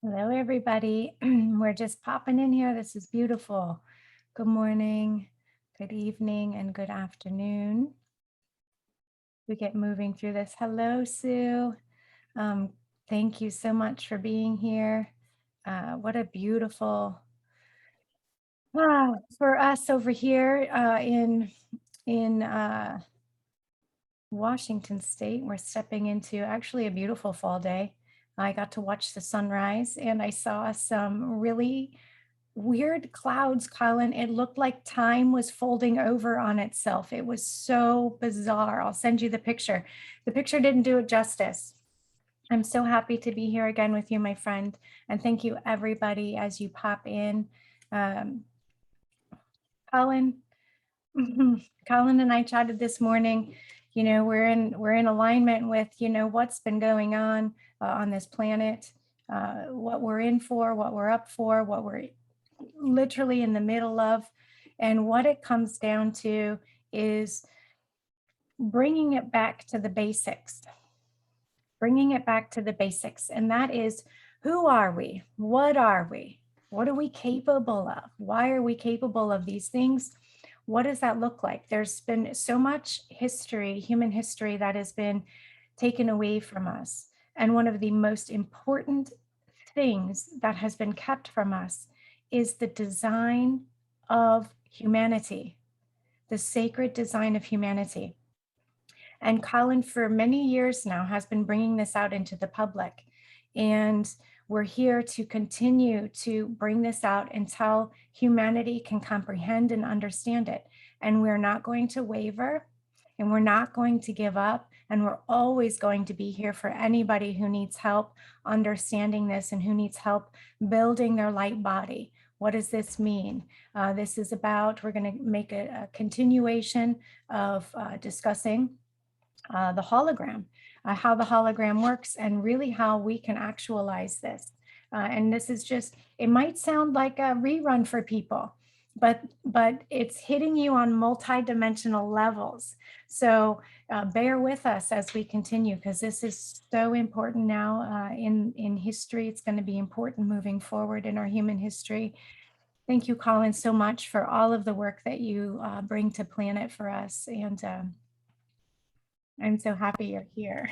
Hello, everybody. We're just popping in here. This is beautiful. Good morning, good evening, and good afternoon. We get moving through this. Hello, Sue. Thank you so much for being here. What a beautiful, for us over here in Washington State, we're stepping into actually a beautiful fall day. I got to watch the sunrise and I saw some really weird clouds, Colin. It looked like time was folding over on itself. It was so bizarre. I'll send you the picture. The picture didn't do it justice. I'm so happy to be here again with you, my friend. And thank you everybody as you pop in. Colin, Colin and I chatted this morning. You know, we're in alignment with, you know, what's been going on this planet, what we're in for, what we're up for, what we're literally in the middle of. And what it comes down to is bringing it back to the basics, And that is, who are we? What are we? What are we capable of? Why are we capable of these things? What does that look like? There's been so much history, human history, that has been taken away from us. And one of the most important things that has been kept from us is the design of humanity, the sacred design of humanity. And Colin, for many years now, has been bringing this out into the public. And we're here to continue to bring this out until humanity can comprehend and understand it. And we're not going to waver, and we're not going to give up. And we're always going to be here for anybody who needs help understanding this and who needs help building their light body. What does this mean? This is about, we're going to make a continuation of discussing the hologram, how the hologram works, and really how we can actualize this. And this is just, it might sound like a rerun for people, but it's hitting you on multi-dimensional levels. So bear with us as we continue, because this is so important now in history. It's going to be important moving forward in our human history. Thank you, Colin, so much for all of the work that you bring to Planet for us. And I'm so happy you're here.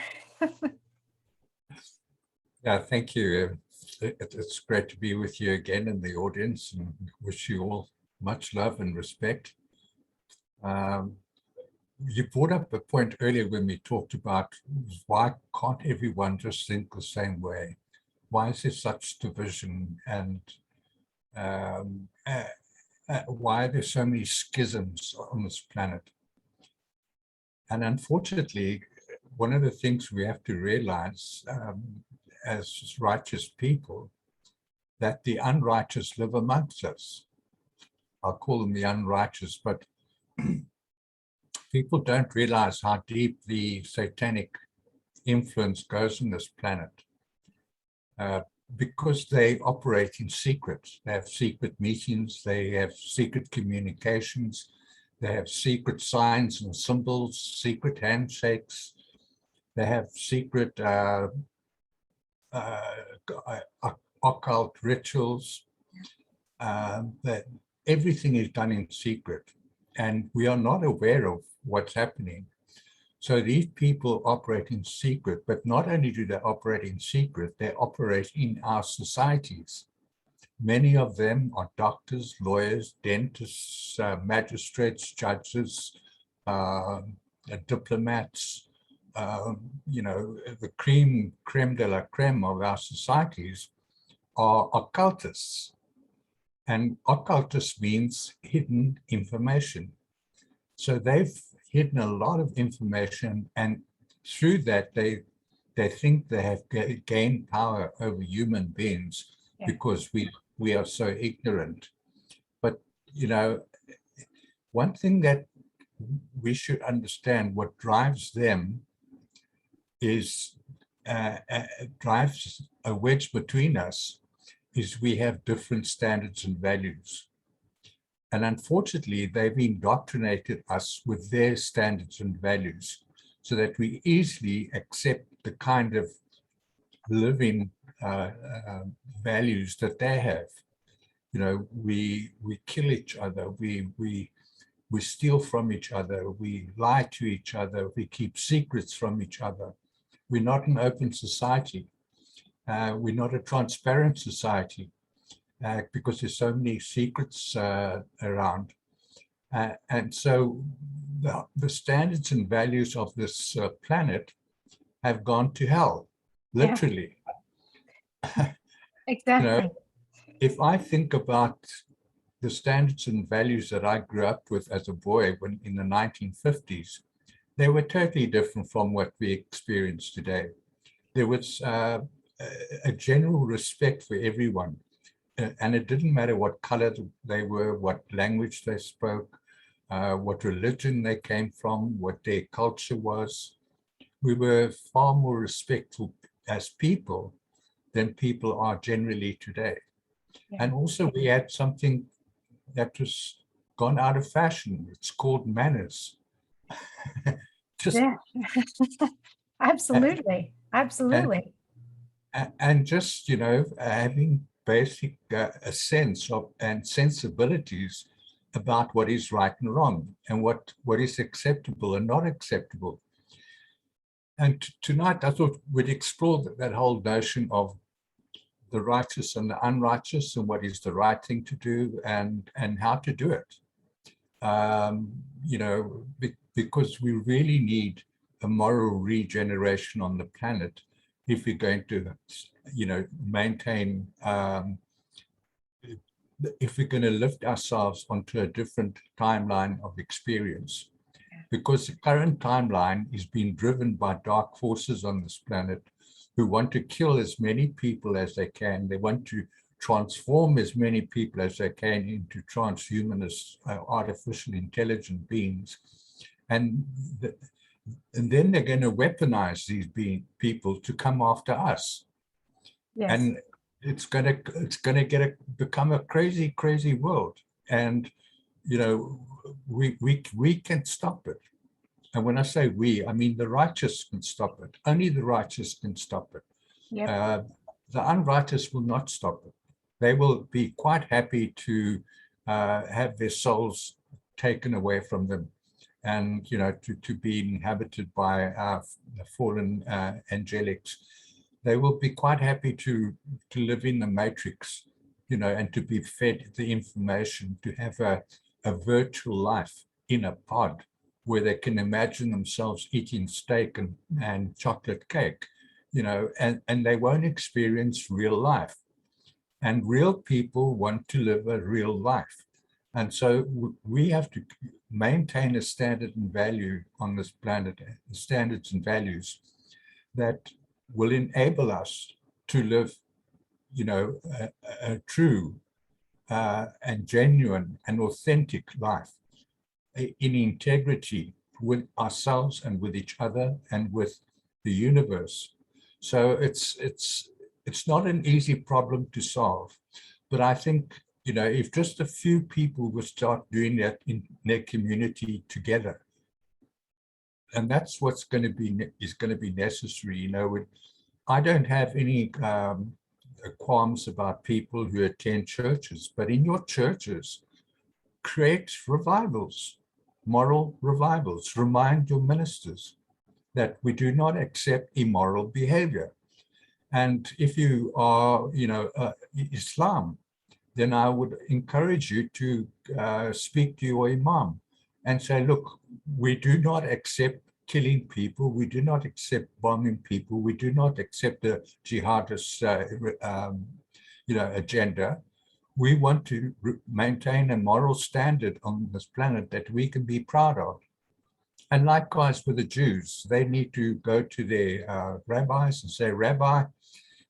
Yeah, thank you. It's great to be with you again in the audience, and wish you all much love and respect. You brought up a point earlier when we talked about why can't everyone just think the same way? Why is there such division, and why are there so many schisms on this planet? And unfortunately, one of the things we have to realize as righteous people, that the unrighteous live amongst us. I'll call them the unrighteous, but people don't realize how deep the satanic influence goes on this planet, because they operate in secret. They have secret meetings, they have secret communications, they have secret signs and symbols, secret handshakes, they have secret occult rituals, that everything is done in secret, and we are not aware of what's happening. So these people operate in secret, but not only do they operate in secret, they operate in our societies. Many of them are doctors, lawyers, dentists, magistrates, judges, diplomats, you know, the creme de la creme of our societies are occultists. And occultist means hidden information. So they've hidden a lot of information, and through that they think they have gained power over human beings Yeah. because we are so ignorant. But one thing that we should understand, what drives them is drives a wedge between us, is we have different standards and values. And unfortunately, they've indoctrinated us with their standards and values so that we easily accept the kind of living values that they have. We kill each other, we steal from each other, we lie to each other, we keep secrets from each other. We're not an open society. We're not a transparent society because there's so many secrets around. And so the standards and values of this planet have gone to hell, literally. Yeah. Exactly. If I think about the standards and values that I grew up with as a boy in the 1950s, they were totally different from what we experience today. There was a general respect for everyone, and it didn't matter what color they were, what language they spoke, what religion they came from, what their culture was. We were far more respectful as people than people are generally today. Yeah. And also we had something that was gone out of fashion. It's called manners. Just Yeah. Absolutely. Absolutely. and just having basic a sense of and sensibilities about what is right and wrong, and what is acceptable and not acceptable. And tonight I thought we'd explore that whole notion of the righteous and the unrighteous, and what is the right thing to do, and how to do it. Because we really need a moral regeneration on the planet if we're going to, maintain, if we're going to lift ourselves onto a different timeline of experience. Because the current timeline is being driven by dark forces on this planet who want to kill as many people as they can. They want to transform as many people as they can into transhumanist, artificial intelligent beings. And then they're going to weaponize these people to come after us. Yes. And it's going to become a crazy, crazy world. And we can stop it. And when I say we, I mean the righteous can stop it. Only the righteous can stop it. Yep. The unrighteous will not stop it. They will be quite happy to have their souls taken away from them, and to be inhabited by fallen angelics. They will be quite happy to live in the matrix, and to be fed the information, to have a virtual life in a pod where they can imagine themselves eating steak and chocolate cake, and they won't experience real life. And real people want to live a real life. And so we have to maintain a standard and value on this planet, standards and values that will enable us to live, a true and genuine and authentic life in integrity with ourselves and with each other and with the universe. So it's not an easy problem to solve, but I think if just a few people will start doing that in their community together, and that's what's going to be necessary. I don't have any qualms about people who attend churches, but in your churches, create revivals, moral revivals. Remind your ministers that we do not accept immoral behavior. And if you are, Islam, then I would encourage you to speak to your imam and say, look, we do not accept killing people. We do not accept bombing people. We do not accept the jihadist, agenda. We want to maintain a moral standard on this planet that we can be proud of. And likewise with the Jews, they need to go to their rabbis and say, Rabbi,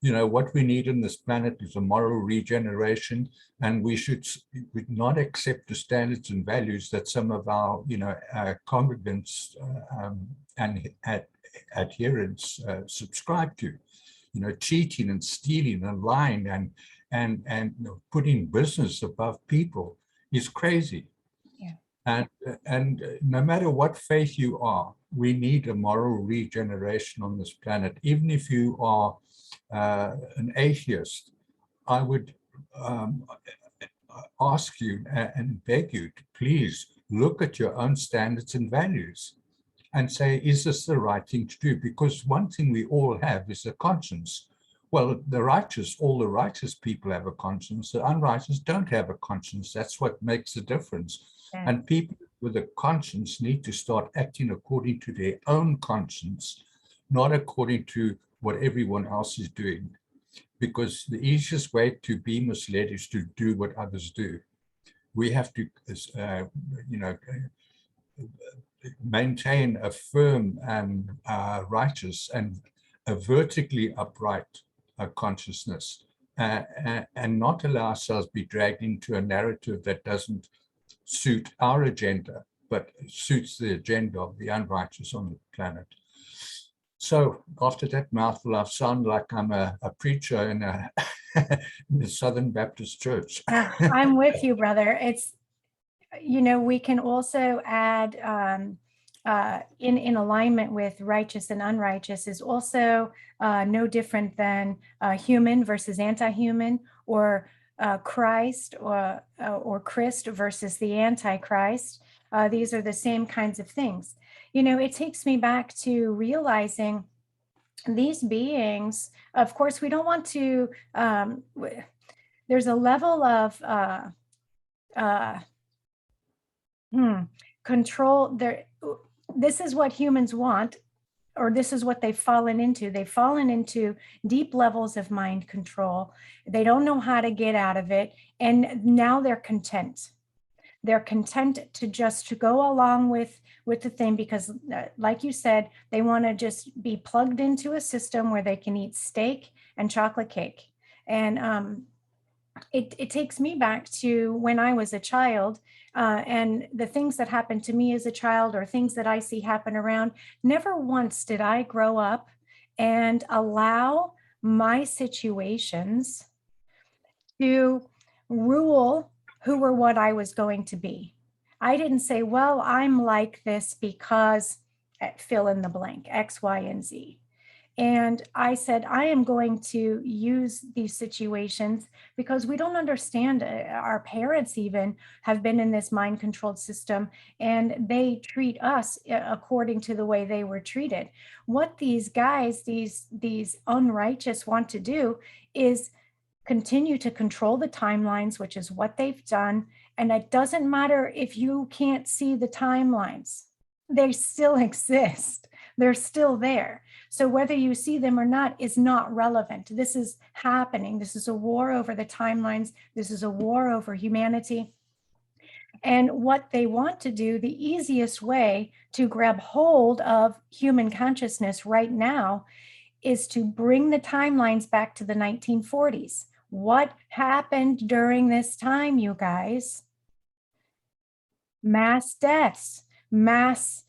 you know, what we need on this planet is a moral regeneration, and we should not accept the standards and values that some of our, you know, congregants and adherents subscribe to. You know, cheating and stealing and lying and you know, putting business above people is crazy. And no matter what faith you are, we need a moral regeneration on this planet. Even if you are an atheist, I would ask you and beg you to please look at your own standards and values and say, is this the right thing to do? Because one thing we all have is a conscience. Well, all the righteous people have a conscience. The unrighteous don't have a conscience. That's what makes the difference. Yes. And people with a conscience need to start acting according to their own conscience, not according to what everyone else is doing. Because the easiest way to be misled is to do what others do. We have to, you know, maintain a firm and righteous and a vertically upright consciousness, and not allow ourselves to be dragged into a narrative that doesn't suit our agenda, but suits the agenda of the unrighteous on the planet. So after that mouthful, I sound like I'm a preacher in the Southern Baptist Church. I'm with you, brother. It's, you know, we can also add in alignment with righteous and unrighteous is also no different than human versus anti-human, or Christ or Christ versus the Antichrist. These are the same kinds of things. You know, it takes me back to realizing these beings, of course, we don't want to, there's a level of control there. This is what humans want, or this is what they've fallen into. They've fallen into deep levels of mind control. They don't know how to get out of it. And now they're content. They're content to just go along with the thing because, like you said, they want to just be plugged into a system where they can eat steak and chocolate cake. And it takes me back to when I was a child, and the things that happened to me as a child or things that I see happen around. Never once did I grow up and allow my situations to rule who or what I was going to be. I didn't say, well, I'm like this because fill in the blank, X, Y, and Z. And I said, I am going to use these situations because we don't understand. Our parents even have been in this mind controlled system, and they treat us according to the way they were treated. What these guys, these unrighteous want to do is continue to control the timelines, which is what they've done. And it doesn't matter if you can't see the timelines, they still exist. They're still there. So whether you see them or not is not relevant. This is happening. This is a war over the timelines. This is a war over humanity. And what they want to do, the easiest way to grab hold of human consciousness right now is to bring the timelines back to the 1940s. What happened during this time, you guys? Mass deaths, mass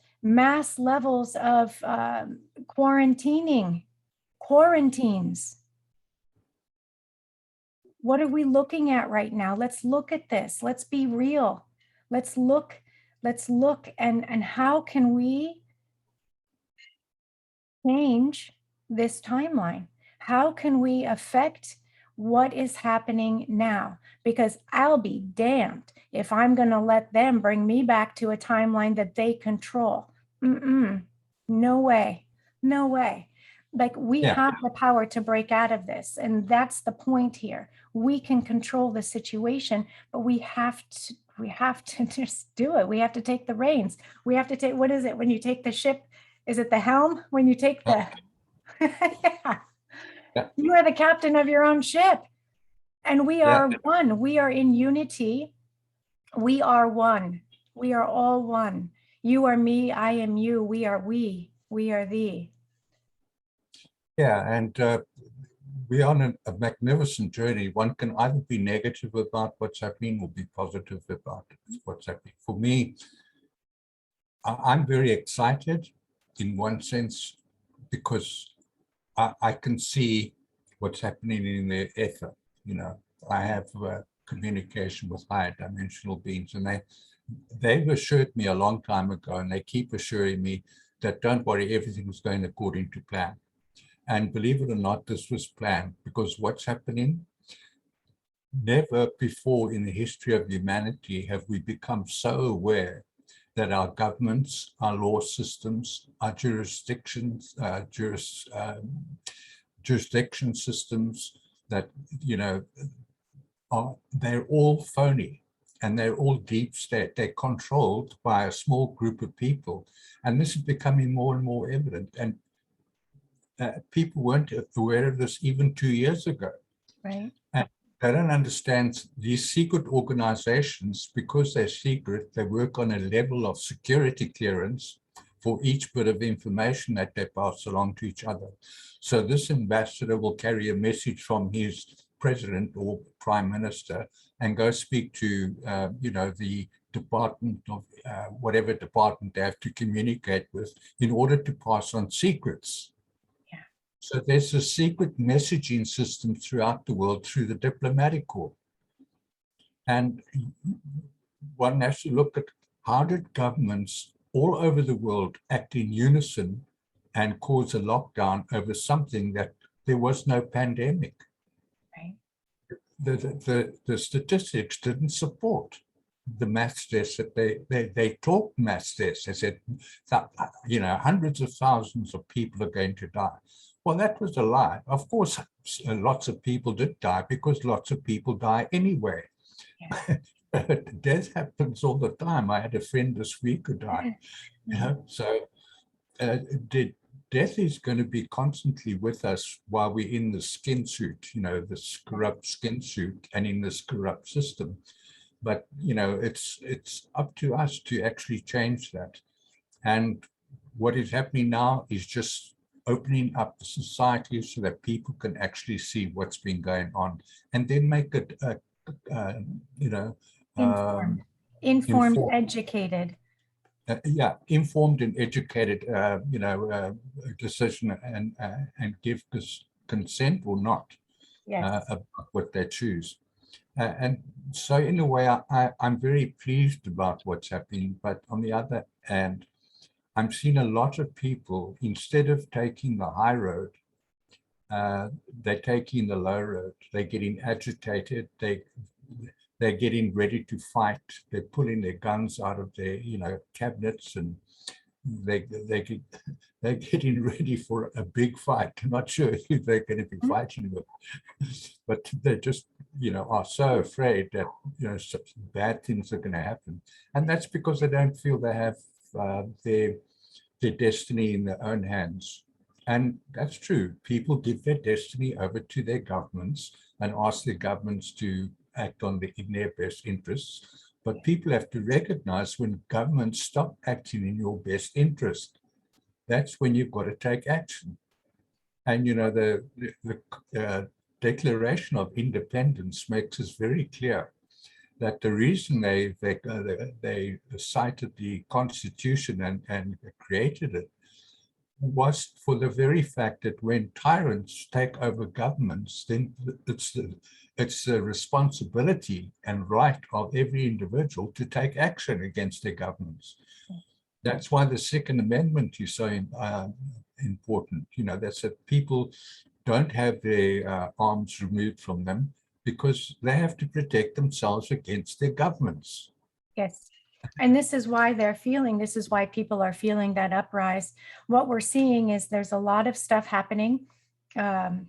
levels of quarantines. What are we looking at right now? Let's look at this. Let's be real. Let's look and how can we change this timeline? How can we affect what is happening now? Because I'll be damned if I'm going to let them bring me back to a timeline that they control. No way. No way. Like we have the power to break out of this. And that's the point here. We can control the situation, but we have to just do it. We have to take the reins. We have to take, what is it? When you take the ship, is it the helm? When you take the, you are the captain of your own ship. And we are one. We are in unity. We are one. We are all one. You are me, I am you, we are we are thee. Yeah, and we're on a magnificent journey. One can either be negative about what's happening or be positive about what's happening. For me, I'm very excited in one sense because I can see what's happening in the ether. You know, I have communication with higher dimensional beings, and they've assured me a long time ago, and they keep assuring me that don't worry, everything is going according to plan. And believe it or not, this was planned, because what's happening, never before in the history of humanity have we become so aware that our governments, our law systems, our jurisdictions, jurisdiction systems, that, you know, they're all phony and they're all deep state. They're controlled by a small group of people. And this is becoming more and more evident. And people weren't aware of this even 2 years ago. Right. And they don't understand these secret organizations, because they're secret, they work on a level of security clearance for each bit of information that they pass along to each other. So this ambassador will carry a message from his president or prime minister and go speak to, the department of whatever department they have to communicate with in order to pass on secrets. Yeah. So there's a secret messaging system throughout the world through the diplomatic corps. And one has to look at how did governments all over the world act in unison and cause a lockdown over something that there was no pandemic. Right. The statistics didn't support the mass deaths that they talked mass deaths. They said that, hundreds of thousands of people are going to die. Well, that was a lie. Of course, lots of people did die because lots of people die anyway. Yeah. Death happens all the time. I had a friend this week who died. So did death is going to be constantly with us while we're in the skin suit, this corrupt skin suit and in this corrupt system. But, it's up to us to actually change that. And what is happening now is just opening up the society so that people can actually see what's been going on and then make it, Informed, informed. educated. Informed and educated, decision and give consent or not Yes. about what they choose. And so in a way, I'm very pleased about what's happening. But on the other hand, I'm seeing a lot of people, instead of taking the high road, they're taking the low road. They're getting agitated. They're getting ready to fight. They're pulling their guns out of their, cabinets, and they're getting ready for a big fight. I'm not sure who they're going to be fighting with, but they just, are so afraid that, such bad things are going to happen. And that's because they don't feel they have their destiny in their own hands. And that's true. People give their destiny over to their governments and ask their governments to act in their best interests. But people have to recognize when governments stop acting in your best interest, that's when you've got to take action. And, the Declaration of Independence makes us very clear that the reason they cited the Constitution and created it was for the very fact that when tyrants take over governments, then it's the responsibility and right of every individual to take action against their governments. That's why the Second Amendment is so important. That's that people don't have their arms removed from them because they have to protect themselves against their governments. Yes. And this is why this is why people are feeling that uprise. What we're seeing is there's a lot of stuff happening in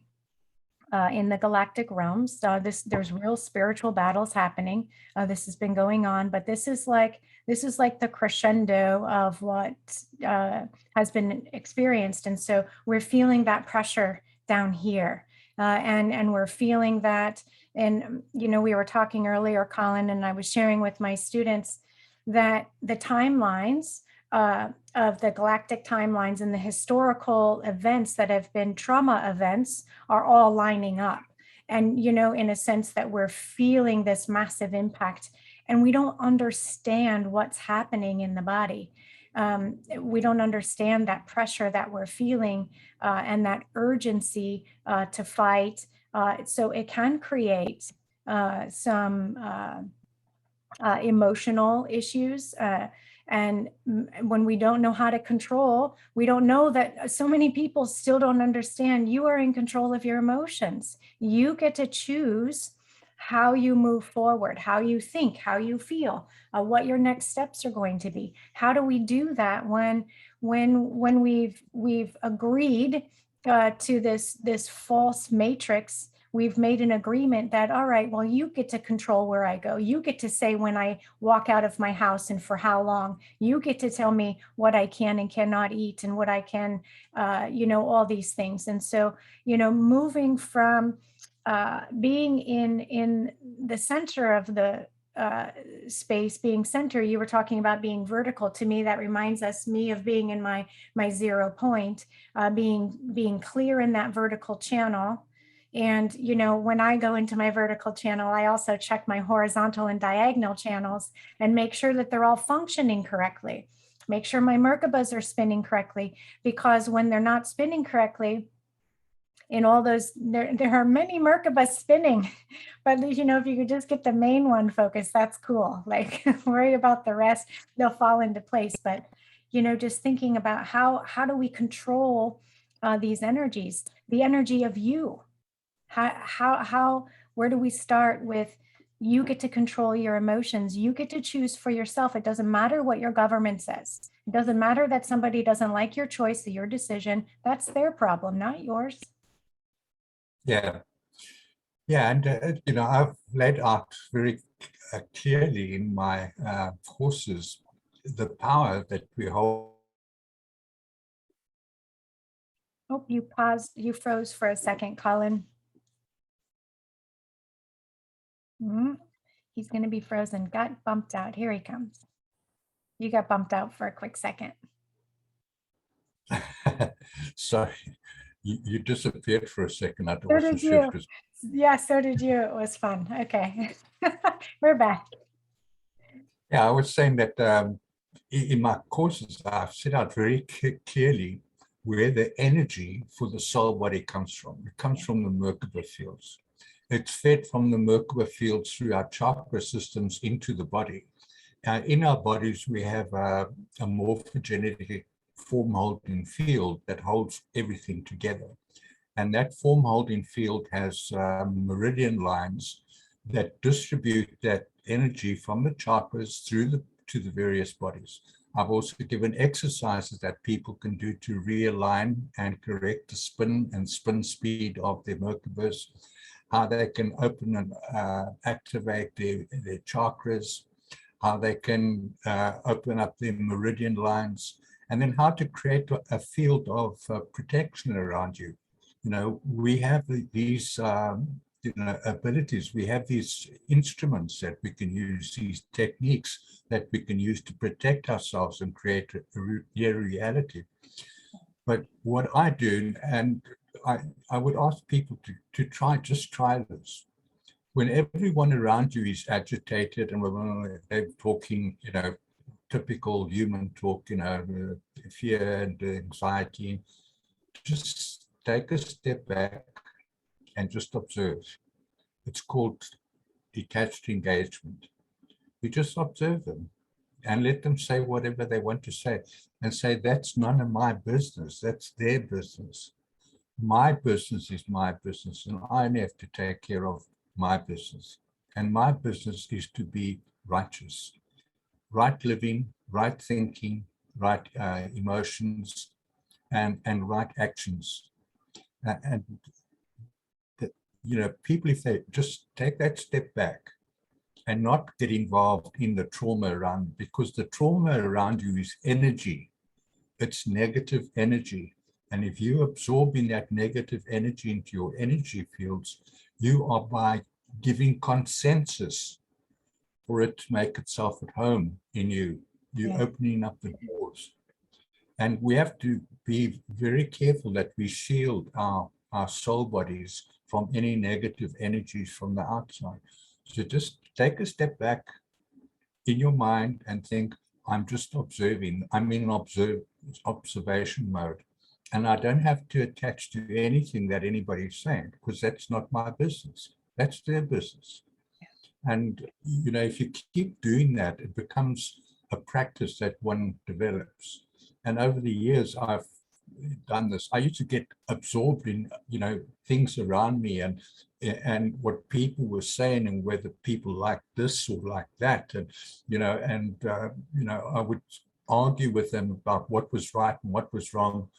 the galactic realms. There's real spiritual battles happening. This has been going on, but this is like the crescendo of what has been experienced. And so we're feeling that pressure down here. And we're feeling that, and we were talking earlier, Colin, and I was sharing with my students that the timelines of the galactic timelines and the historical events that have been trauma events are all lining up. And, in a sense that we're feeling this massive impact and we don't understand what's happening in the body. We don't understand that pressure that we're feeling and that urgency to fight. So it can create some emotional issues. And when we don't know how to control, we don't know that so many people still don't understand you are in control of your emotions. You get to choose how you move forward, how you think, how you feel, what your next steps are going to be. How do we do that when we've agreed to this false matrix? We've made an agreement that, all right, well, you get to control where I go. You get to say when I walk out of my house and for how long. You get to tell me what I can and cannot eat and what I can, all these things. And so, moving from being in the center of the space, being center, you were talking about being vertical. To me, that reminds me of being in my 0 point, being clear in that vertical channel. And, when I go into my vertical channel, I also check my horizontal and diagonal channels and make sure that they're all functioning correctly. Make sure my Merkabas are spinning correctly, because when they're not spinning correctly, in all those, there are many Merkabas spinning, but if you could just get the main one focused, that's cool. Like, worry about the rest, they'll fall into place. But, just thinking about how do we control these energies, the energy of you? Where do we start with? You get to control your emotions. You get to choose for yourself. It doesn't matter what your government says. It doesn't matter that somebody doesn't like your choice or your decision. That's their problem, not yours. Yeah. Yeah. And, I've laid out very clearly in my courses the power that we hold. Oh, you paused. You froze for a second, Colin. He's going to be frozen. Got bumped out. Here he comes. You got bumped out for a quick second. Sorry, you disappeared for a second. I So wasn't did sure. you. Yeah, so did you. It was fun. Okay. We're back. Yeah, I was saying that in my courses, I've set out very clearly where the energy for the soul body comes from. It comes from the Merkaba fields. It's fed from the Merkaba fields through our chakra systems into the body. In our bodies, we have a morphogenetic form holding field that holds everything together. And that form holding field has meridian lines that distribute that energy from the chakras to the various bodies. I've also given exercises that people can do to realign and correct the spin and spin speed of their Merkabas, how they can open and activate their chakras, how they can open up their meridian lines, and then how to create a field of protection around you. We have these abilities. We have these instruments that we can use, these techniques that we can use to protect ourselves and create a reality. But what I do, and I would ask people to just try this. When everyone around you is agitated and they're talking, typical human talk, fear and anxiety, just take a step back and just observe. It's called detached engagement. You just observe them and let them say whatever they want to say and say, that's none of my business. That's their business. My business is my business, and I have to take care of my business. And my business is to be righteous, right living, right thinking, right emotions, and right actions. And people, if they just take that step back and not get involved in the trauma around, because the trauma around you is energy. It's negative energy. And if you absorb in that negative energy into your energy fields, you are by giving consensus for it to make itself at home in you. You're Yeah. opening up the doors. And we have to be very careful that we shield our soul bodies from any negative energies from the outside. So just take a step back in your mind and think, I'm just observing. I'm in observation mode. And I don't have to attach to anything that anybody's saying, because that's not my business. That's their business. And, if you keep doing that, it becomes a practice that one develops. And over the years, I've done this. I used to get absorbed in, things around me and what people were saying and whether people like this or like that. And, I would argue with them about what was right and what was wrong.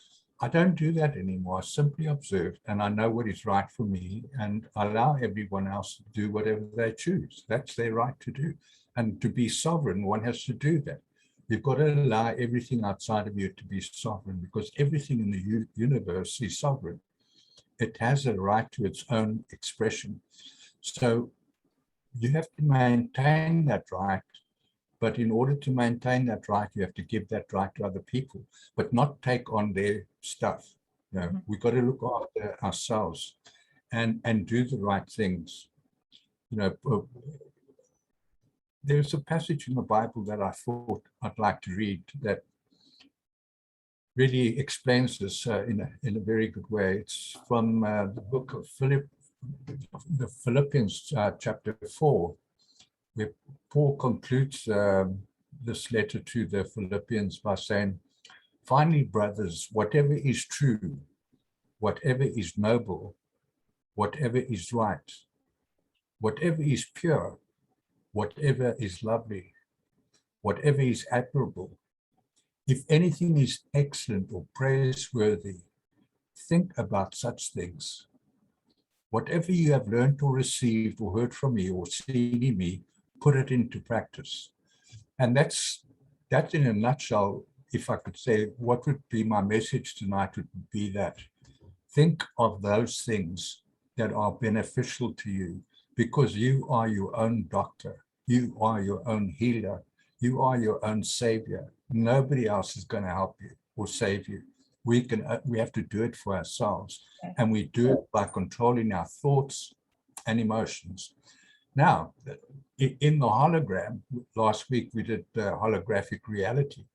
I don't do that anymore. I simply observe and I know what is right for me and allow everyone else to do whatever they choose. That's their right to do. And to be sovereign, one has to do that. You've got to allow everything outside of you to be sovereign because everything in the universe is sovereign. It has a right to its own expression. So you have to maintain that right. But in order to maintain that right, you have to give that right to other people, but not take on their stuff. We've got to look after ourselves and do the right things. There's a passage in the Bible that I thought I'd like to read that really explains this in a very good way. It's from the book of the Philippians, chapter 4, where Paul concludes this letter to the Philippians by saying, finally, brothers, whatever is true, whatever is noble, whatever is right, whatever is pure, whatever is lovely, whatever is admirable, if anything is excellent or praiseworthy, think about such things. Whatever you have learned or received or heard from me or seen in me, put it into practice. And that's in a nutshell, if I could say, what would be my message tonight would be that think of those things that are beneficial to you because you are your own doctor. You are your own healer. You are your own savior. Nobody else is going to help you or save you. We have to do it for ourselves. And we do it by controlling our thoughts and emotions. Now, in the hologram, last week we did holographic reality.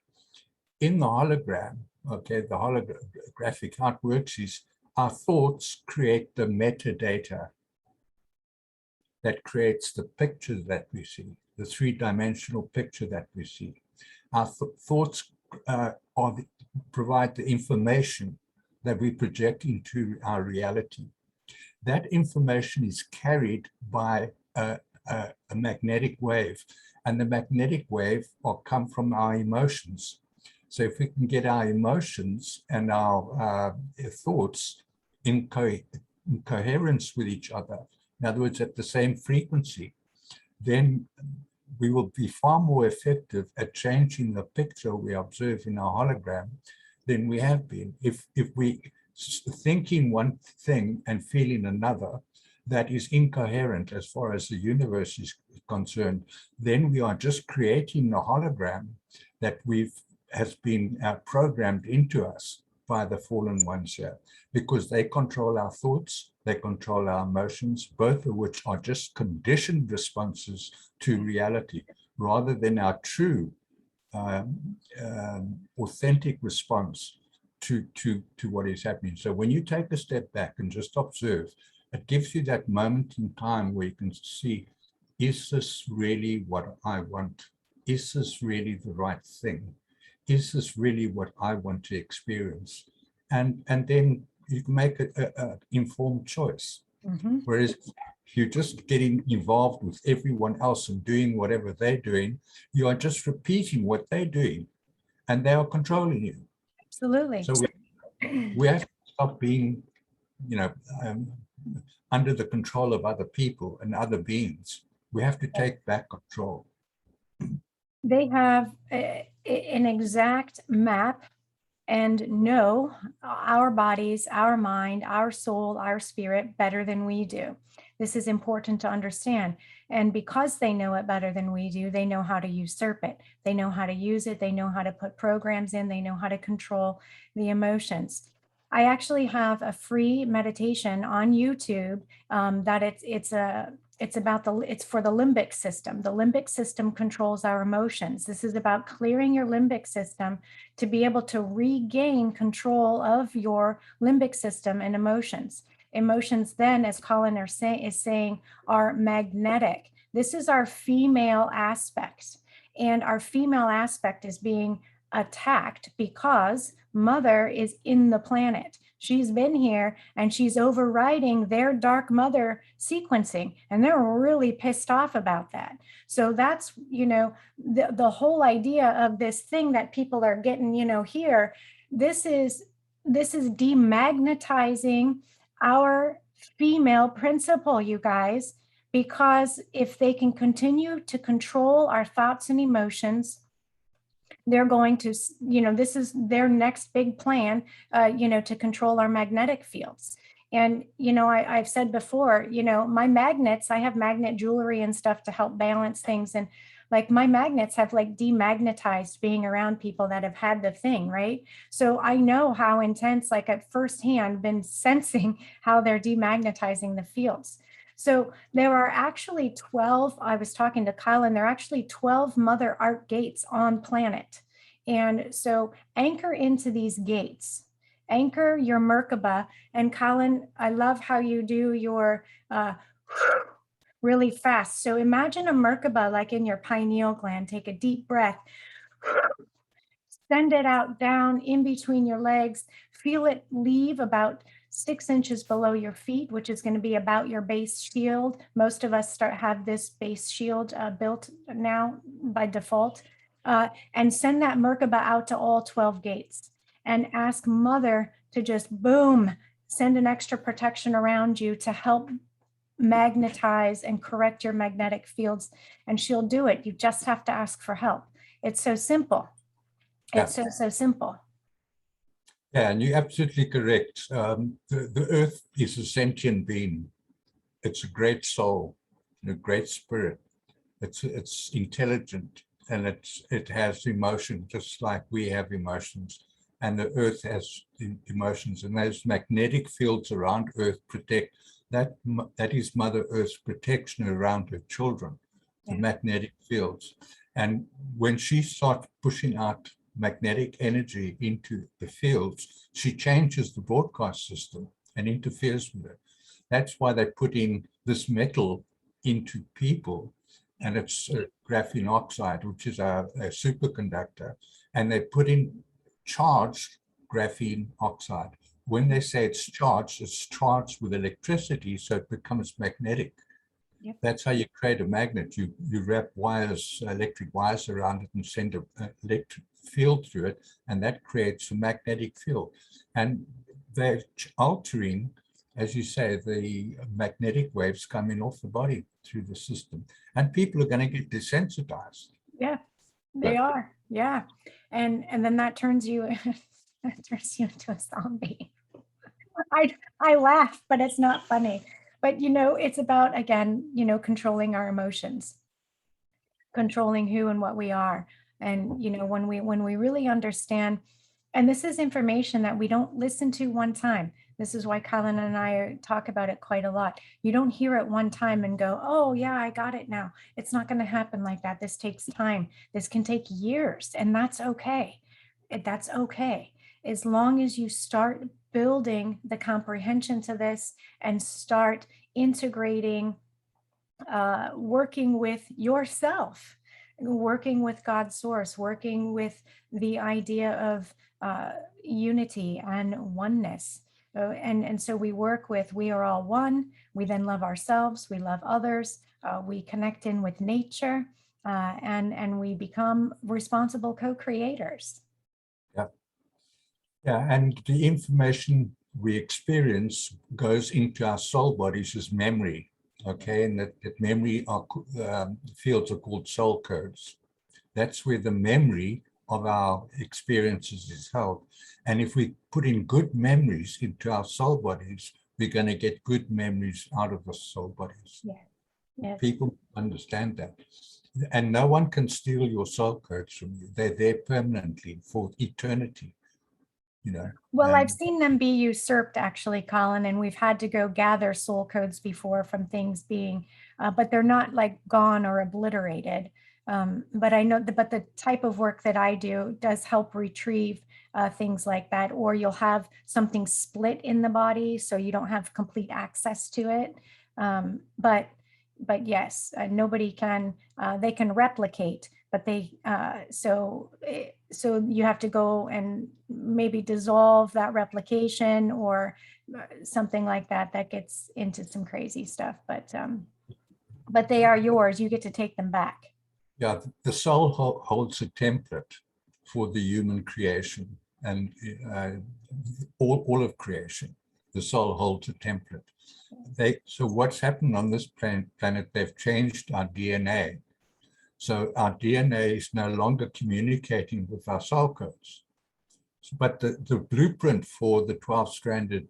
In the hologram, okay, the holographic, how it works is our thoughts create the metadata that creates the picture that we see, the three-dimensional picture that we see. Our thoughts provide the information that we project into our reality. That information is carried by a magnetic wave, and the magnetic wave will come from our emotions. So if we can get our emotions and our thoughts in coherence with each other, in other words, at the same frequency, then we will be far more effective at changing the picture we observe in our hologram than we have been. If we thinking one thing and feeling another that is incoherent as far as the universe is concerned, then we are just creating a hologram that has been programmed into us by the fallen ones here, because they control our thoughts, they control our emotions, both of which are just conditioned responses to reality, rather than our true, authentic response to what is happening. So when you take a step back and just observe, it gives you that moment in time where you can see, is this really what I want? Is this really the right thing? Is this really what I want to experience? And then you can make an informed choice. Mm-hmm. Whereas if you're just getting involved with everyone else and doing whatever they're doing, you are just repeating what they're doing, and they are controlling you. Absolutely. So we have to stop being, under the control of other people and other beings. We have to take back control. They have an exact map and know our bodies, our mind, our soul, our spirit better than we do. This is important to understand. And because they know it better than we do, they know how to usurp it. They know how to use it. They know how to put programs in. They know how to control the emotions. I actually have a free meditation on YouTube that it's for the limbic system. The limbic system controls our emotions. This is about clearing your limbic system to be able to regain control of your limbic system and emotions. Emotions then, as Colin is saying, are magnetic. This is our female aspect. And our female aspect is being attacked because mother is in the planet. She's been here and she's overriding their dark mother sequencing, and they're really pissed off about that. So that's, the whole idea of this thing that people are getting, here. This is demagnetizing our female principle, you guys, because if they can continue to control our thoughts and emotions, they're going to, this is their next big plan, to control our magnetic fields. And, I've said before, my magnets, I have magnet jewelry and stuff to help balance things. And like my magnets have like demagnetized being around people that have had the thing, right? So I know how intense, like at firsthand, been sensing how they're demagnetizing the fields. So there are actually 12, I was talking to Colin, there are actually 12 mother art gates on planet. And so anchor into these gates, anchor your Merkaba. And Colin, I love how you do your really fast. So imagine a Merkaba like in your pineal gland. Take a deep breath. Send it out down in between your legs. Feel it leave about 6 inches below your feet, which is going to be about your base shield. Most of us have this base shield built now by default. And send that Merkaba out to all 12 gates and ask mother to just boom, send an extra protection around you to help magnetize and correct your magnetic fields. And she'll do it. You just have to ask for help. It's so simple. It's so simple. Yeah, and you're absolutely correct. The earth is a sentient being. It's a great soul, a great spirit. It's intelligent, and it has emotion just like we have emotions. And the earth has emotions, and those magnetic fields around earth protect. That is Mother Earth's protection around her children, the magnetic fields. And when she starts pushing out magnetic energy into the fields, she changes the broadcast system and interferes with it. That's why they put in this metal into people, and it's graphene oxide, which is a superconductor, and they put in charged graphene oxide. When they say it's charged with electricity, so it becomes magnetic. Yep. That's how you create a magnet. You wrap wires, electric wires around it and send an electric field through it, and that creates a magnetic field. And they're altering, as you say, the magnetic waves coming off the body through the system. And people are going to get desensitized. Yeah, they are. Yeah. And then that turns you into a zombie. I laugh, but it's not funny. But, it's about, again, controlling our emotions, controlling who and what we are. And, when we really understand, and this is information that we don't listen to one time. This is why Colin and I talk about it quite a lot. You don't hear it one time and go, oh yeah, I got it now. It's not going to happen like that. This takes time. This can take years, and that's okay. That's okay. As long as you start building the comprehension to this and start integrating, working with yourself, working with God's source, working with the idea of unity and oneness. And so we are all one. We then love ourselves, we love others, we connect in with nature, and we become responsible co-creators. Yeah, and the information we experience goes into our soul bodies as memory, okay? And that memory fields are called soul codes. That's where the memory of our experiences is held. And if we put in good memories into our soul bodies, we're going to get good memories out of the soul bodies. Yeah. Yes. People understand that. And no one can steal your soul codes from you. They're there permanently for eternity, you know. Well, I've And seen them be usurped actually, Colin, and we've had to go gather soul codes before from things being, but they're not like gone or obliterated. But I know but the type of work that I do does help retrieve things like that, or you'll have something split in the body, so you don't have complete access to it. But yes, nobody can, they can replicate, but so you have to go and maybe dissolve that replication or something like that. That gets into some crazy stuff, but they are yours. You get to take them back. yeah, the soul holds a template for the human creation and all of creation. The soul holds a template. So what's happened on this planet, they've changed our DNA. So our DNA is no longer communicating with our soul codes. But the blueprint for the 12-stranded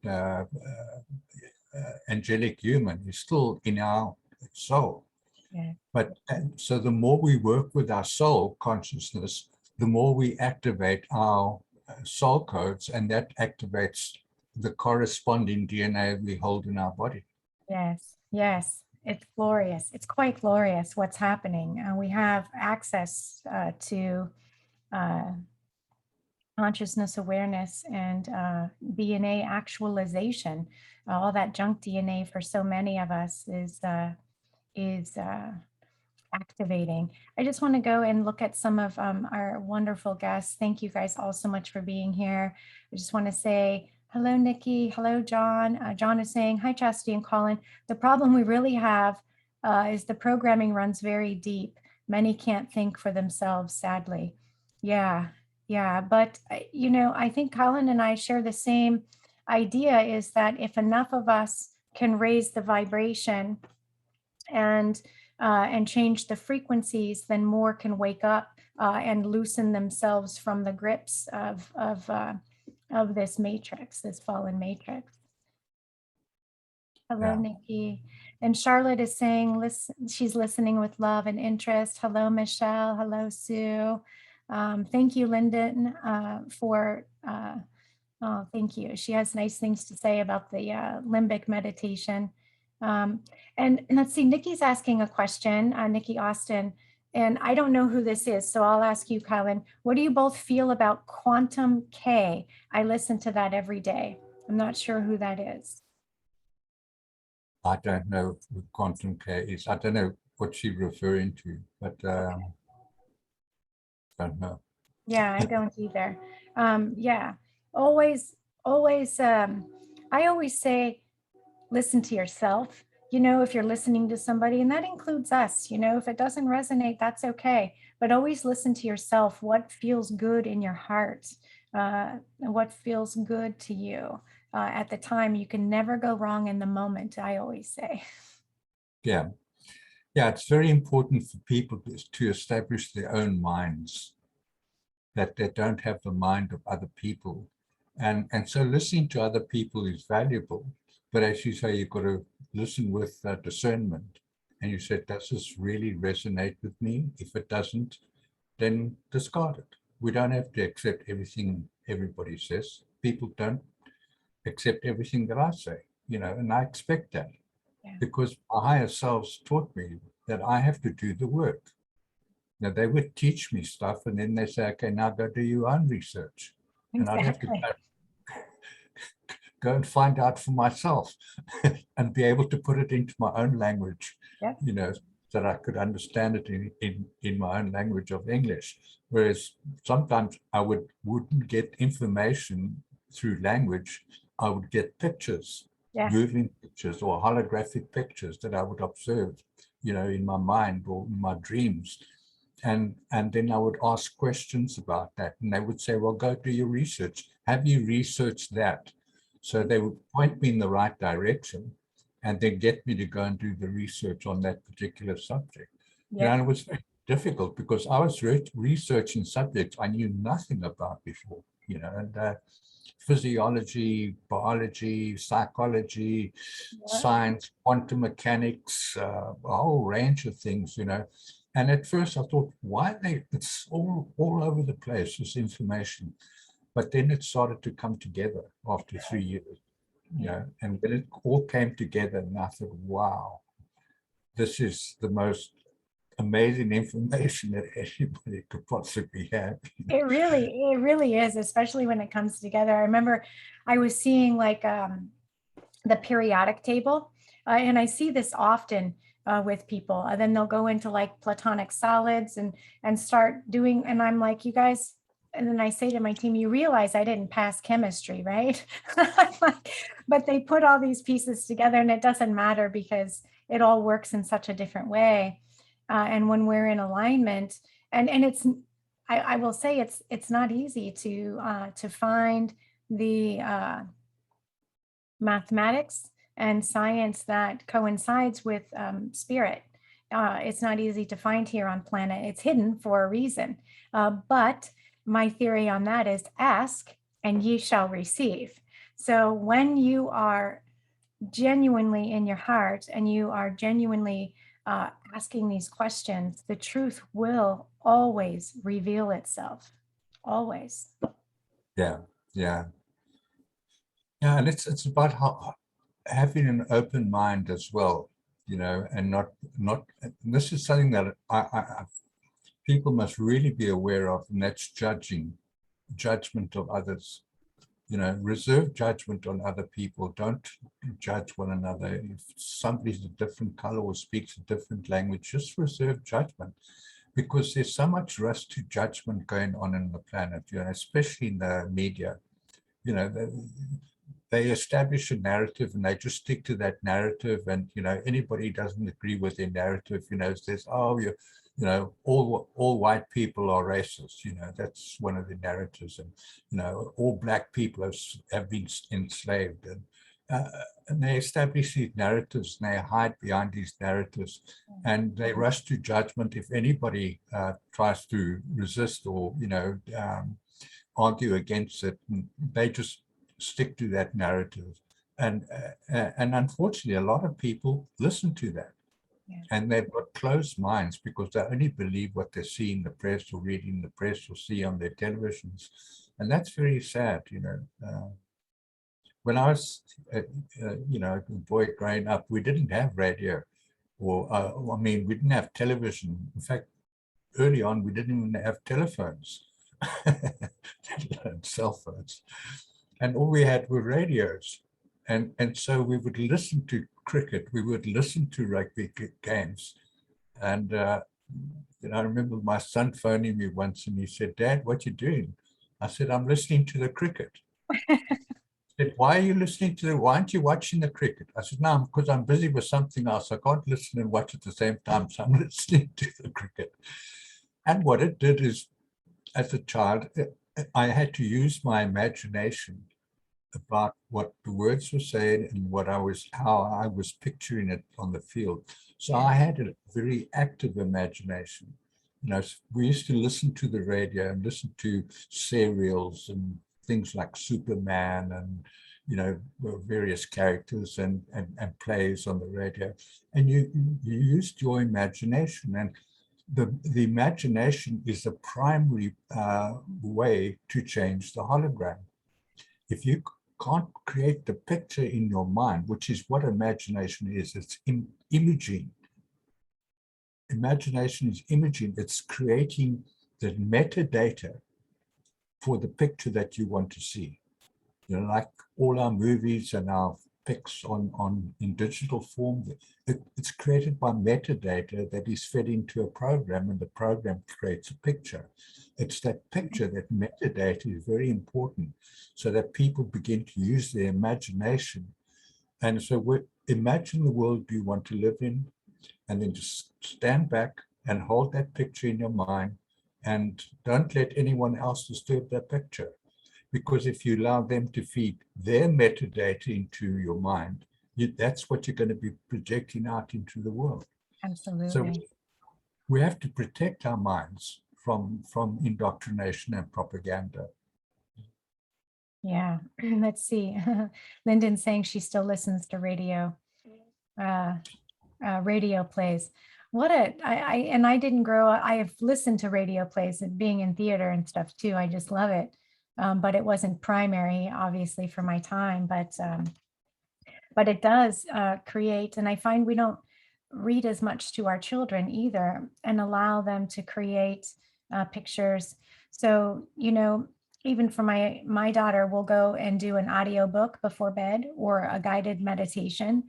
angelic human is still in our soul. Yeah. But so the more we work with our soul consciousness, the more we activate our soul codes, and that activates the corresponding DNA we hold in our body. Yes, yes, it's glorious. It's quite glorious what's happening. We have access to uh, consciousness awareness and DNA actualization. All that junk DNA for so many of us is activating. I just want to go and look at some of our wonderful guests. Thank you guys all so much for being here. I just want to say hello, Nikki. Hello, John. John is saying, hi, Chastity and Colin. The problem we really have is the programming runs very deep. Many can't think for themselves, sadly. Yeah, yeah. But, I think Colin and I share the same idea, is that if enough of us can raise the vibration and change the frequencies, then more can wake up and loosen themselves from the grips of this matrix, this fallen matrix. Hello, Yeah. Nikki. And Charlotte is saying, listen, she's listening with love and interest. Hello, Michelle. Hello, Sue. Thank you, Lyndon, for oh, thank you. She has nice things to say about the limbic meditation. And let's see, Nikki's asking a question, Nikki Austin, and I don't know who this is, so I'll ask you, Colin. What do you both feel about Quantum K? I listen to that every day. I'm not sure who that is. I don't know who Quantum K is. I don't know what she's referring to, but don't know. Yeah, I don't either. Yeah, always, always, I always say, listen to yourself. If you're listening to somebody, and that includes us, if it doesn't resonate, that's okay. But always listen to yourself. What feels good in your heart? What feels good to you at the time? You can never go wrong in the moment, I always say. Yeah. Yeah, it's very important for people to establish their own minds, that they don't have the mind of other people. And so listening to other people is valuable. But as you say, you've got to listen with discernment. And you said, does this really resonate with me? If it doesn't, then discard it. We don't have to accept everything everybody says. People don't accept everything that I say, and I expect that. Yeah. Because my higher selves taught me that I have to do the work. Now, they would teach me stuff, and then they say, okay, now go do your own research. And I'd have to Exactly. go and find out for myself and be able to put it into my own language, Yep. so that I could understand it in my own language of English. Whereas sometimes I wouldn't get information through language. I would get pictures, Yeah. moving pictures or holographic pictures that I would observe, in my mind or in my dreams. And then I would ask questions about that. And they would say, well, go do your research. Have you researched that? So they would point me in the right direction and then get me to go and do the research on that particular subject. Yeah. And it was very difficult because I was researching subjects I knew nothing about before, and physiology, biology, psychology, Yeah. science, quantum mechanics, a whole range of things, And at first I thought, why it's all over the place, this information. But then it started to come together after 3 years, Yeah. and then it all came together, and I thought, wow, this is the most amazing information that anybody could possibly have. It really is, especially when it comes together. I remember I was seeing like the periodic table, and I see this often with people. Then they'll go into like platonic solids and start doing, and I'm like, you guys, and then I say to my team, you realize I didn't pass chemistry, right? But they put all these pieces together, and it doesn't matter because it all works in such a different way. And when we're in alignment, and it's, I will say it's not easy to find the mathematics and science that coincides with spirit. It's not easy to find here on planet. It's hidden for a reason. But my theory on that is ask and ye shall receive. So when you are genuinely in your heart and you are genuinely asking these questions, the truth will always reveal itself. Always. Yeah, yeah. Yeah, and it's about having an open mind as well, and not. And this is something that people must really be aware of, and that's judgment of others. Reserve judgment on other people. Don't judge one another. If somebody's a different color or speaks a different language, just reserve judgment, because there's so much rust to judgment going on in the planet, especially in the media. They establish a narrative and they just stick to that narrative, and anybody doesn't agree with their narrative, says, oh, all white people are racist, that's one of the narratives, and all black people have been enslaved, and they establish these narratives and they hide behind these narratives, and they rush to judgment if anybody tries to resist or argue against it. They just stick to that narrative, and unfortunately a lot of people listen to that. Yeah. And they've got closed minds because they only believe what they see in the press or read in the press or see on their televisions, and that's very sad. When I was a boy growing up, we didn't have radio, or we didn't have television. In fact, early on we didn't even have telephones, cell phones, and all we had were radios. And so we would listen to cricket, we would listen to rugby games. And I remember my son phoning me once and he said, Dad, what you doing? I said, I'm listening to the cricket. He said, why are you listening to why aren't you watching the cricket? I said, no, because I'm busy with something else. I can't listen and watch at the same time. So I'm listening to the cricket. And what it did is, as a child, I had to use my imagination about what the words were saying and how I was picturing it on the field. So I had a very active imagination. We used to listen to the radio and listen to serials and things like Superman and various characters and plays on the radio. And you used your imagination, and the imagination is the primary way to change the hologram. If you can't create the picture in your mind, which is what imagination is, it's imaging. Imagination is imaging. It's creating the metadata for the picture that you want to see. Like all our movies and our pics in digital form, it's created by metadata that is fed into a program, and the program creates a picture. It's that picture, that metadata is very important, so that people begin to use their imagination. And so imagine the world you want to live in, and then just stand back and hold that picture in your mind, and don't let anyone else disturb that picture. Because if you allow them to feed their metadata into your mind, that's what you're going to be projecting out into the world. Absolutely. So we have to protect our minds from indoctrination and propaganda. Yeah. Let's see. Lyndon's saying she still listens to uh, radio plays. What a, and I didn't grow up, I have listened to radio plays and being in theater and stuff too. I just love it. But it wasn't primary, obviously, for my time, but it does create, and I find we don't read as much to our children either and allow them to create pictures. So, even for my daughter, we'll go and do an audio book before bed or a guided meditation,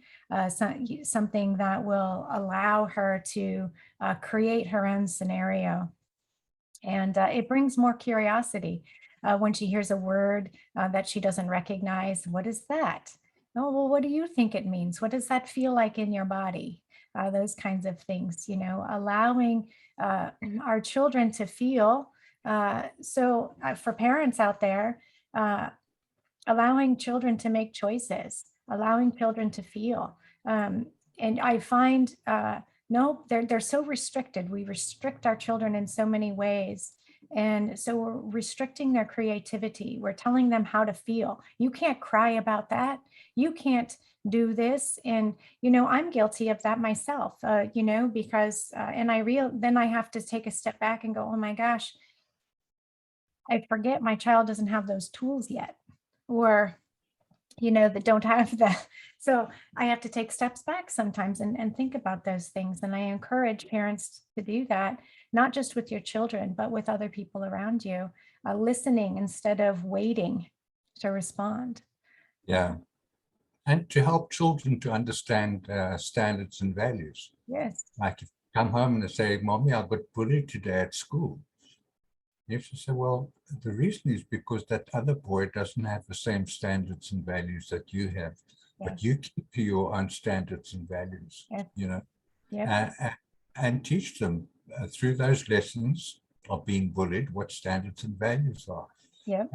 something that will allow her to create her own scenario. And it brings more curiosity when she hears a word that she doesn't recognize. What is that? Oh, well, what do you think it means? What does that feel like in your body? Those kinds of things, allowing our children to feel. For parents out there, uh, allowing children to make choices, allowing children to feel. And I find, no, they're so restricted. We restrict our children in so many ways. And so we're restricting their creativity. We're telling them how to feel. You can't cry about that. You can't do this. And, I'm guilty of that myself, because, then I have to take a step back and go, oh my gosh, I forget my child doesn't have those tools yet. Or that don't have that. So I have to take steps back sometimes and think about those things. And I encourage parents to do that, not just with your children, but with other people around you, listening instead of waiting to respond. Yeah. And to help children to understand standards and values. Yes. Like if you come home and they say, Mommy, I got bullied today at school. You have to say, well, the reason is because that other boy doesn't have the same standards and values that you have, but Yes. you keep to your own standards and values, Yes. you know, Yep. and teach them through those lessons of being bullied what standards and values are. Yep.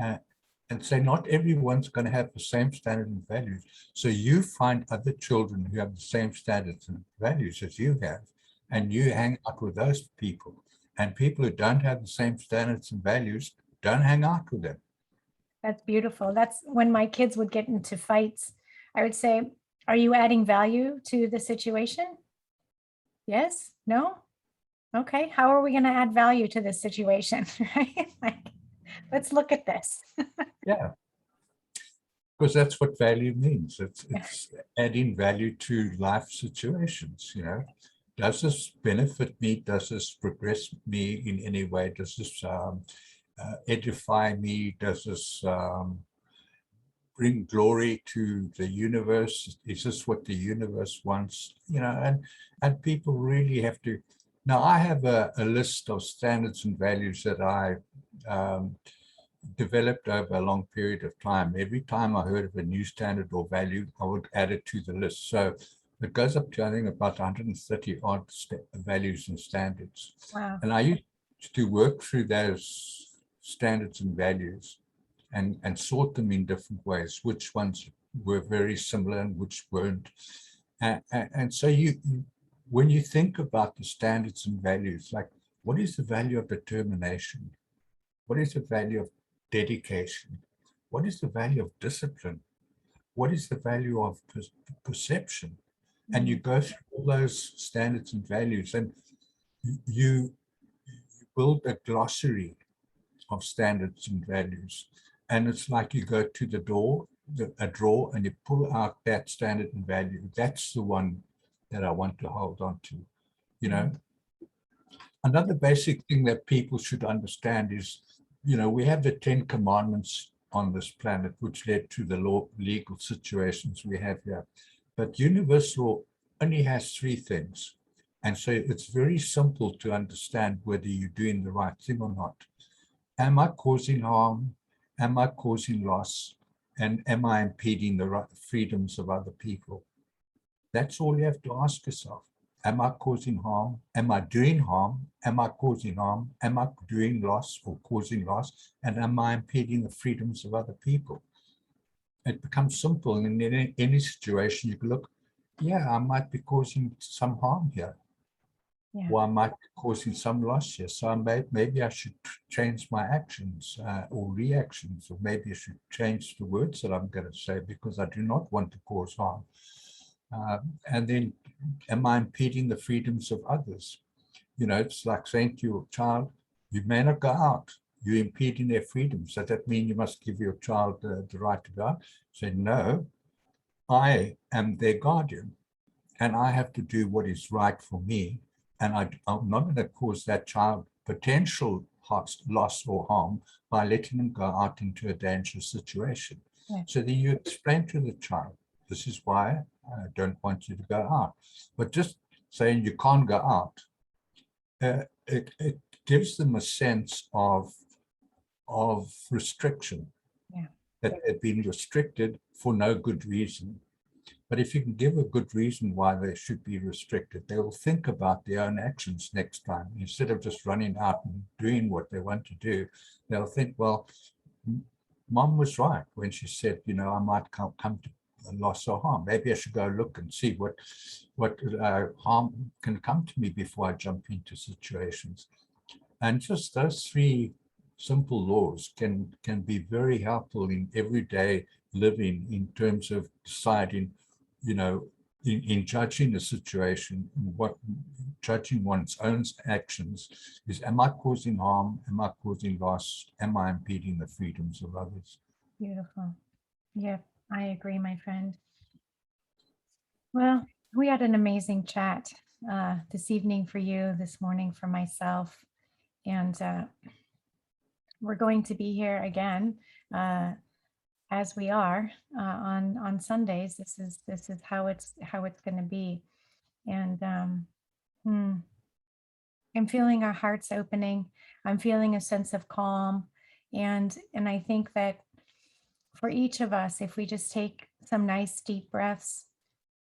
And say not everyone's going to have the same standard and values. So you find other children who have the same standards and values as you have, and you hang out with those people. And people who don't have the same standards and values, don't hang out with them. That's beautiful. That's when my kids would get into fights. I would say, are you adding value to the situation? Yes? No? Okay, how are we going to add value to this situation? Right? Like, let's look at this. Yeah, because that's what value means. It's adding value to life situations, Does this benefit me? Does this progress me in any way? Does this edify me? Does this bring glory to the universe? Is this what the universe wants? And people really have to. Now, I have a list of standards and values that I developed over a long period of time. Every time I heard of a new standard or value, I would add it to the list. So it goes up to, I think, about 130 odd values and standards. Wow. And I used to work through those standards and values and sort them in different ways, which ones were very similar and which weren't. And so when you think about the standards and values, like what is the value of determination? What is the value of dedication? What is the value of discipline? What is the value of perception? And you go through all those standards and values, and you build a glossary of standards and values. And it's like you go to the door, a drawer, and you pull out that standard and value. That's the one that I want to hold on to. Another basic thing that people should understand is, we have the 10 commandments on this planet, which led to the legal situations we have here. But universal only has 3 things. And so it's very simple to understand whether you're doing the right thing or not. Am I causing harm? Am I causing loss? And am I impeding the freedoms of other people? That's all you have to ask yourself. Am I causing harm? Am I doing harm? Am I causing harm? Am I doing loss or causing loss? And am I impeding the freedoms of other people? It becomes simple. And in any situation, you can look, yeah, I might be causing some harm here. Yeah. Or I might be causing some loss here. So maybe I should change my actions or reactions, or maybe I should change the words that I'm going to say because I do not want to cause harm. And then, am I impeding the freedoms of others? You know, it's like saying to your child, you may not go out. You're impeding their freedoms. Does that mean you must give your child the right to go out? Say, no, I am their guardian and I have to do what is right for me. And I'm not going to cause that child potential loss or harm by letting them go out into a dangerous situation. Yeah. So then you explain to the child, this is why I don't want you to go out. But just saying you can't go out, it gives them a sense of restriction, Yeah. that they've been restricted for no good reason. But if you can give a good reason why they should be restricted, they will think about their own actions next time. Instead of just running out and doing what they want to do, they'll think, well, Mom was right when she said, you know, I might come to loss or harm. Maybe I should go look and see what harm can come to me before I jump into situations. And just those three simple laws can be very helpful in everyday living in terms of deciding, you know, in judging the situation, judging one's own actions is, am I causing harm? Am I causing loss? Am I impeding the freedoms of others? Beautiful. Yeah, I agree, my friend. Well, we had an amazing chat this evening for you, this morning for myself, and we're going to be here again as we are on Sundays. This is how it's going to be, and I'm feeling our hearts opening. I'm feeling a sense of calm, and I think that for each of us, if we just take some nice deep breaths,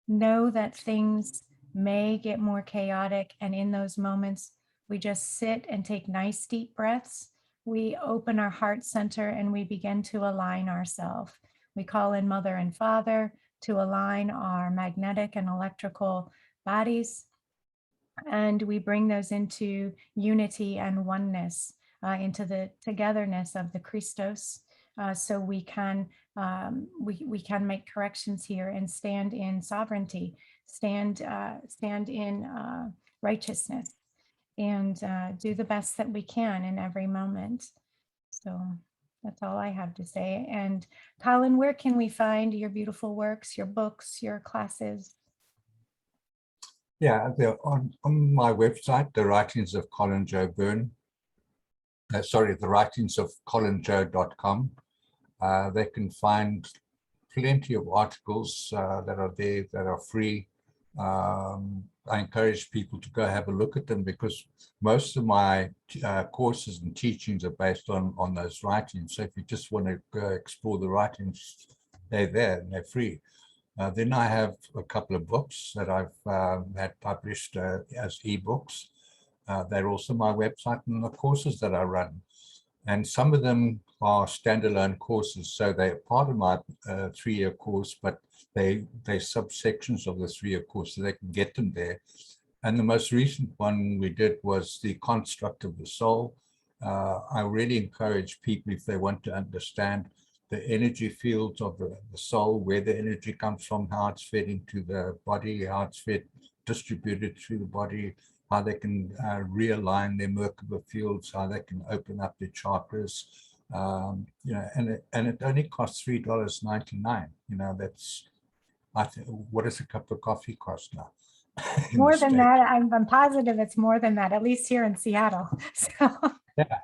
know that things may get more chaotic. And in those moments, we just sit and take nice deep breaths. We open our heart center and we begin to align ourselves. We call in Mother and Father to align our magnetic and electrical bodies. And we bring those into unity and oneness, into the togetherness of the Christos. So we can make corrections here and stand in sovereignty, stand in righteousness, and do the best that we can in every moment. So that's all I have to say. And Colin, where can we find your beautiful works, your books, your classes? Yeah, they're on my website, the writings of Colin Joe Byrne. The writings of colinjoe.com. They can find plenty of articles that are there that are free. I encourage people to go have a look at them because most of my courses and teachings are based on those writings. So if you just want to go explore the writings, they're there and they're free. Then I have a couple of books that I've had published as ebooks. They're also my website and the courses that I run. And some of them are standalone courses. So they're part of my 3-year course, but they're subsections of the 3-year course, so they can get them there. And the most recent one we did was the construct of the soul. I really encourage people, if they want to understand the energy fields of the soul, where the energy comes from, how it's fed into the body, how it's distributed through the body, how they can realign their Merkaba fields, how they can open up their chakras, you know, and it only costs $3.99. You know, that's, I think, what does a cup of coffee cost now? More than that, I'm positive it's more than that, at least here in Seattle. So yeah.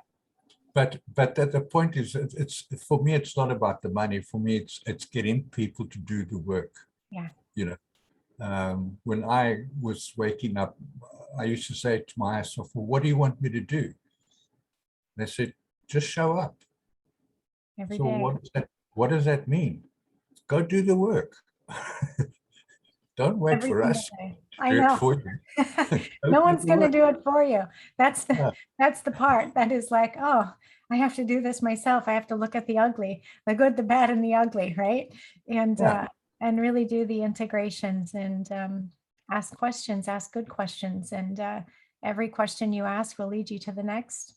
But the point is, it's for me, it's not about the money. For me, it's getting people to do the work. Yeah. You know, when I was waking up, I used to say to myself, well, what do you want me to do? They said, just show up. Every So day. what does that mean? Go do the work. Don't wait Every for single us day. to I do it know. for you. No Do one's the going to work. do it for you. That's Yeah. the part that is like, oh, I have to do this myself. I have to look at the ugly, the good, the bad, and the ugly, right? Yeah. And really do the integrations and ask questions, ask good questions, and every question you ask will lead you to the next.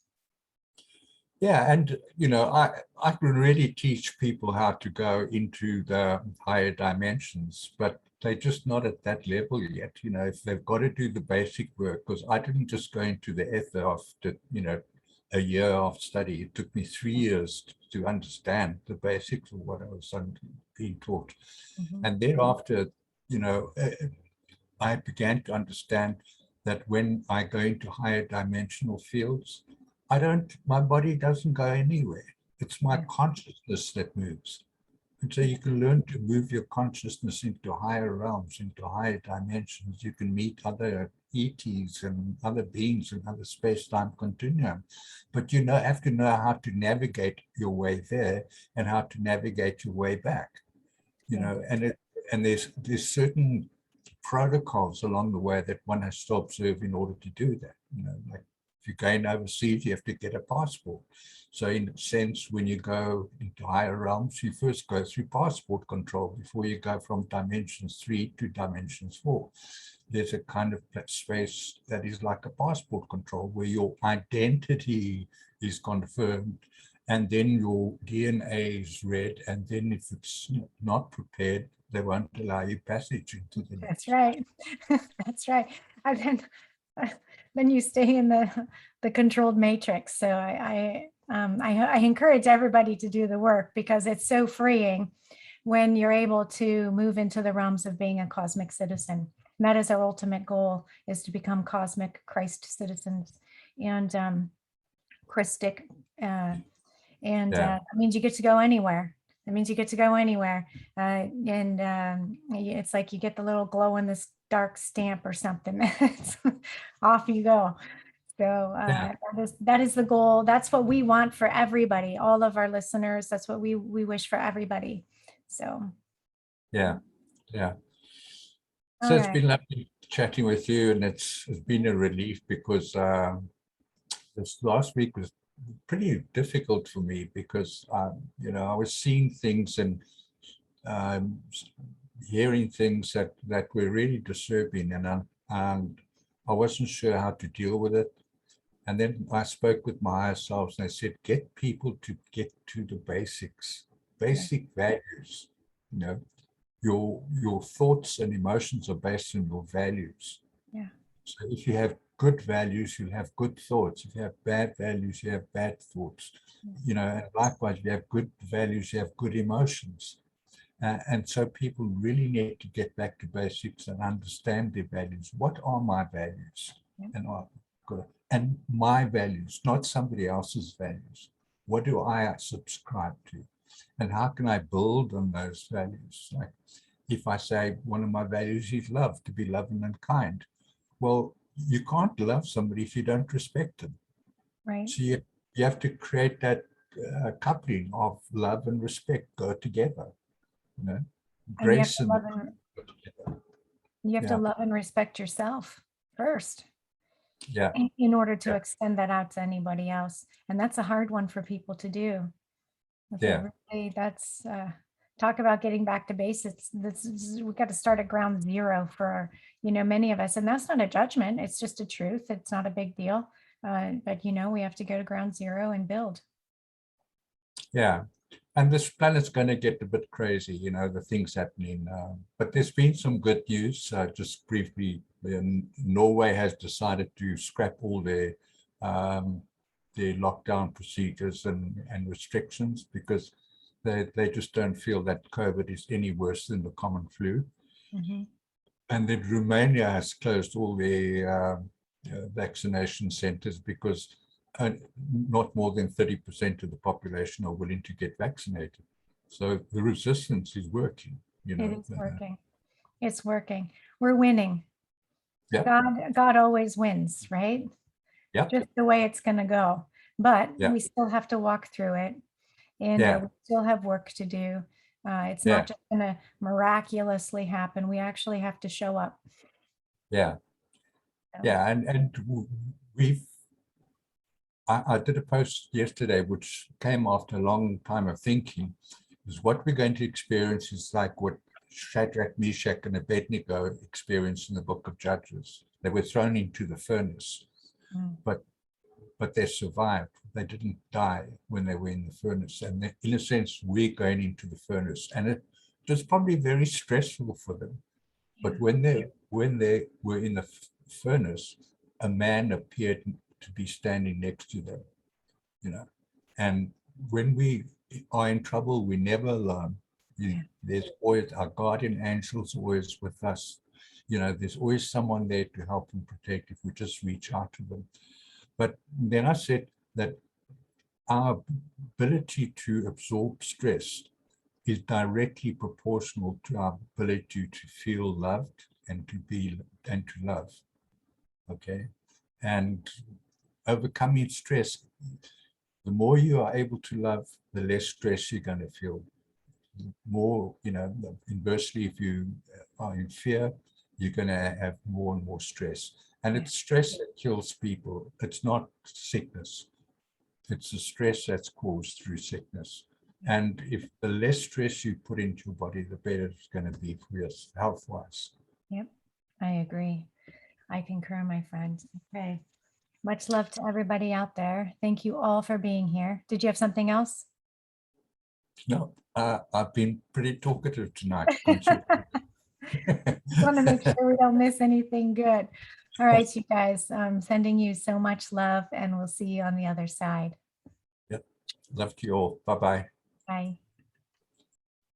Yeah, and I can really teach people how to go into the higher dimensions, but they're just not at that level yet. If they've got to do the basic work, because I didn't just go into the ether after a year of study. It took me 3 years to understand the basics of what I was being taught, and thereafter, I began to understand that when I go into higher dimensional fields, my body doesn't go anywhere. It's my consciousness that moves. And so you can learn to move your consciousness into higher realms, into higher dimensions. You can meet other ETs and other beings in other space-time continuum. But have to know how to navigate your way there and how to navigate your way back. And there's certain protocols along the way that one has to observe in order to do that. Like if you're going overseas, you have to get a passport. So in a sense, when you go into higher realms, you first go through passport control before you go from dimensions 3 to dimensions 4. There's a kind of space that is like a passport control where your identity is confirmed, and then your DNA is read, and then if it's not prepared, they won't allow you passage into the That's next. right. That's right. And then you stay in the controlled matrix. So I encourage everybody to do the work, because it's so freeing when you're able to move into the realms of being a cosmic citizen. And that is our ultimate goal, is to become cosmic Christ citizens and Christic. That means you get to go anywhere. That means you get to go anywhere. It's like you get the little glow in this dark stamp or something. Off you go. So that is the goal. That's what we want for everybody, all of our listeners. That's what we wish for everybody. So yeah. All So it's right. been lovely chatting with you, and it's been a relief, because this last week was pretty difficult for me, because I was seeing things and um, hearing things that were really disturbing, and I wasn't sure how to deal with it. And then I spoke with my higher selves, and I said, get people to get to the basics, basic values. Your thoughts and emotions are based on your values. Yeah. So if you have good values, you'll have good thoughts. If you have bad values, you have bad thoughts. And likewise, if you have good values, you have good emotions. And so people really need to get back to basics and understand their values. What are my values? And my values, not somebody else's values. What do I subscribe to? And how can I build on those values? Like if I say one of my values is love, to be loving and kind. Well, you can't love somebody if you don't respect them. Right. So you have to create that coupling of love and respect go together. Grace and you have to love and respect yourself first. Yeah. In order to extend that out to anybody else. And that's a hard one for people to do. That's talk about getting back to basics. We've got to start at ground zero for, many of us. And that's not a judgment. It's just a truth. It's not a big deal. But, we have to go to ground zero and build. Yeah. And this planet's going to get a bit crazy, the things happening. But there's been some good news. Just briefly, Norway has decided to scrap all their lockdown procedures and restrictions, because they just don't feel that COVID is any worse than the common flu. And then Romania has closed all their vaccination centers, because not more than 30% of the population are willing to get vaccinated. So the resistance is working. It is working. It's working. We're winning. Yeah. God always wins, right? Yeah. Just the way it's going to go. But we still have to walk through it. And we still have work to do. It's not just going to miraculously happen. We actually have to show up. Yeah. Yeah. And I did a post yesterday, which came after a long time of thinking, is what we're going to experience is like what Shadrach, Meshach, and Abednego experienced in the book of Judges. They were thrown into the furnace. Mm. but they survived. They didn't die when they were in the furnace. And they, in a sense, we're going into the furnace. And it was probably very stressful for them. But when they were in the furnace, a man appeared to be standing next to them, you know. And when we are in trouble, we're never alone. There's always our guardian angels always with us. You know, there's always someone there to help and protect if we just reach out to them. But then I said that our ability to absorb stress is directly proportional to our ability to feel loved and to be and to love. Okay. And overcoming stress, the more you are able to love, the less stress you're going to feel. More, you know, inversely, if you are in fear, you're going to have more and more stress. And it's stress that kills people. It's not sickness. It's the stress that's caused through sickness. And if the less stress you put into your body, the better it's going to be for your health-wise. Yep, I agree. I concur, my friend. Okay. Much love to everybody out there. Thank you all for being here. Did you have something else? No, I've been pretty talkative tonight. I'm sorry. Just want to make sure we don't miss anything good. All right, you guys, I'm sending you so much love, and we'll see you on the other side. Yep. Love to you all. Bye-bye. Bye.